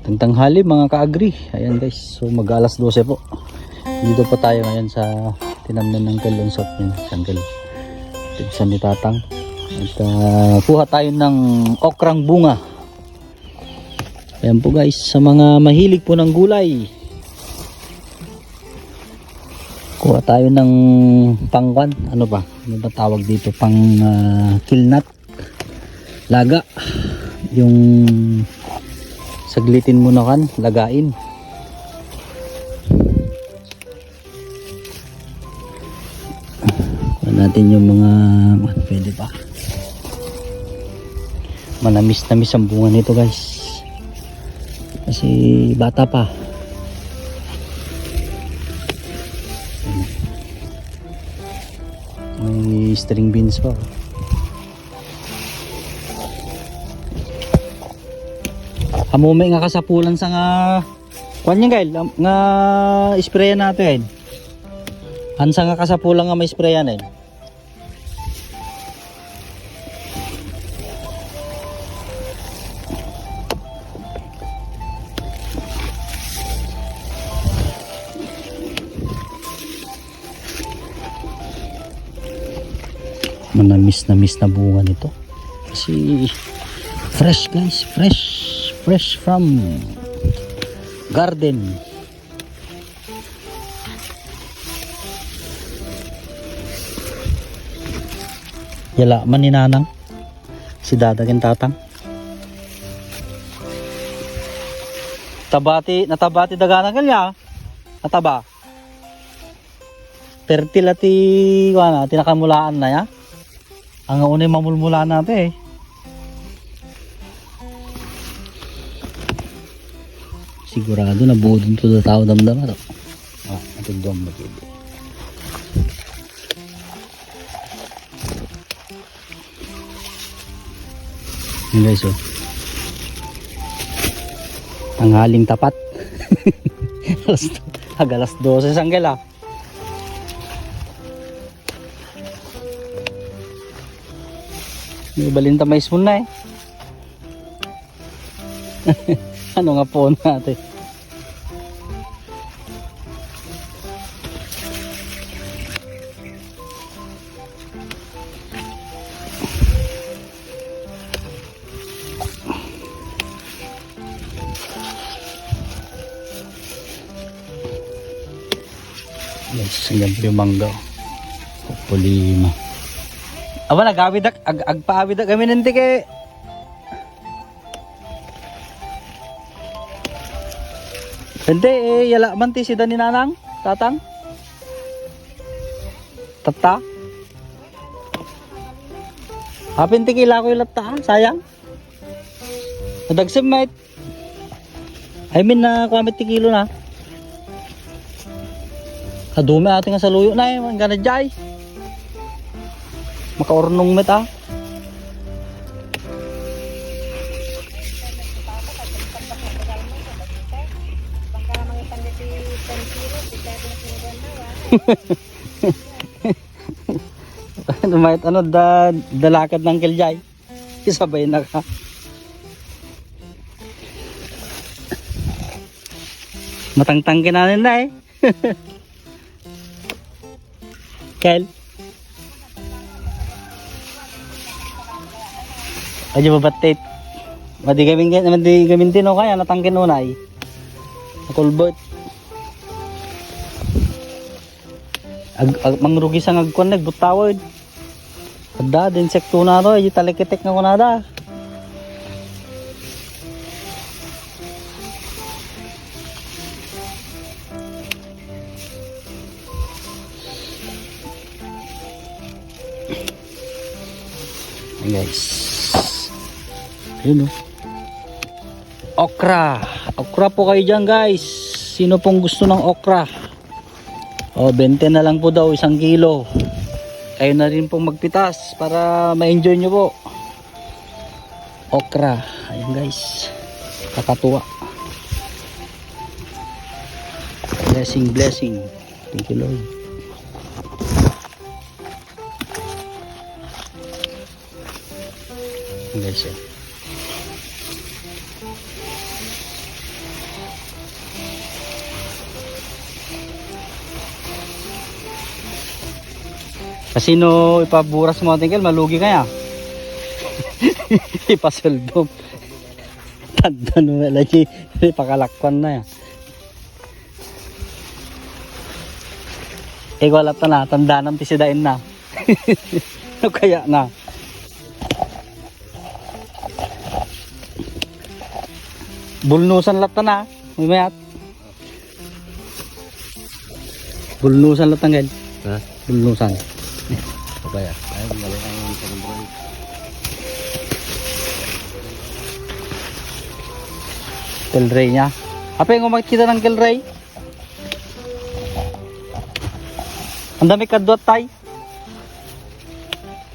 Tanghali mga ka-agri. Ayan guys, so mag alas 12 po. Dito pa tayo ngayon sa tinamnan ng kalunsot niya, sanggal. Tigsan ni Tatang. At kuha tayo ng okrang bunga. Ayan po guys, sa mga mahilig po ng gulay. Kuha tayo ng pangwan, ano ba? Ano ba tawag dito? Pang kilnat. Laga. Yung saglitin mo na kan, lagain. Kuha natin yung mga pwede pa. Manamis-namis ang bunga nito guys. Kasi bata pa. May string beans pa. Amumay nga kasapulan sa nga kuan niya guys, nga sprayan natin. Ansa nga kasapulan nga may sprayan eh. Manamis na bunga nito. Kasi fresh guys, fresh from garden. Yala man ni Nanang si Dadagin Tatang. Natabati dagana kanya. Nataba. Fertile ati wana tinakamulaan na ya. Ang unay mamulmula natin eh. Sigurado na buo dun to the tao damdama to. Ito doon magiging. Yun guys oh. Tanghaling tapat. Alas 12 sanggel ah. May balinta mais mo na eh. Ano nga po natin? Yes, ganyan yung mangga. Hopefully aba nagawid agpaawid kami nanti kay hindi eh yala man ti si Dani Nanang Tatang tata hapin ti kila ko ilata sayang nadagsim mate I mean na kwamit ti kilo na kadumi ating nga saluyo na eh gana jay makaurnong met ah. Lumait ano dalakad ng kiljay. Isabay na ka. Matangtang kinanin na eh. Kel. Ayo babatit. Madi gamin tino kaya natangkin unay. Nakulbot. Mangrugi sa ngagkon nagbutawod. Ada din insekto na ro, ay talikitik nga kunada. Guys. Ayun oh. Okra. Okra po kayo dyan guys. Sino pong gusto ng okra? O 20 na lang po daw 1 kilo. Kayo na rin pong magpitas para ma-enjoy nyo po. Okra. Ayun guys. Kakatuwa. Blessing. Thank you Lord. Guys Kasi no ipaburas mo tingkel malugi kaya. Ipasuldo. Tanda no lagi ipakalakpan na ya. Wala ta na tanda nang tisidain na. No kaya na. Bulnusan lata na. May mayat. Bulnusan lata ngel. Ha? Bulnusan. Apa ya? Ay, balik ang pagkumpron. Kelray niya. Apa yung makikita ng kelray? Ang dami kadwat tay.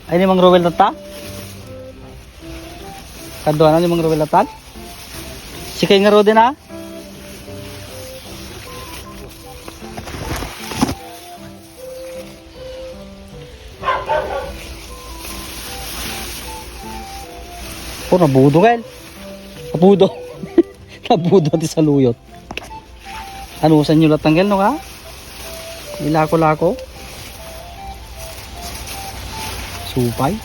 Ay ni mang Rowel nata? Kadwa na ni mang Rowel nata? Sikay nga ro din ha? Oh, nabudo kail. Nabudo. Nabudo di sa luyot. Ano sa inyo latanggal no ka? Ilako-lako. Supay.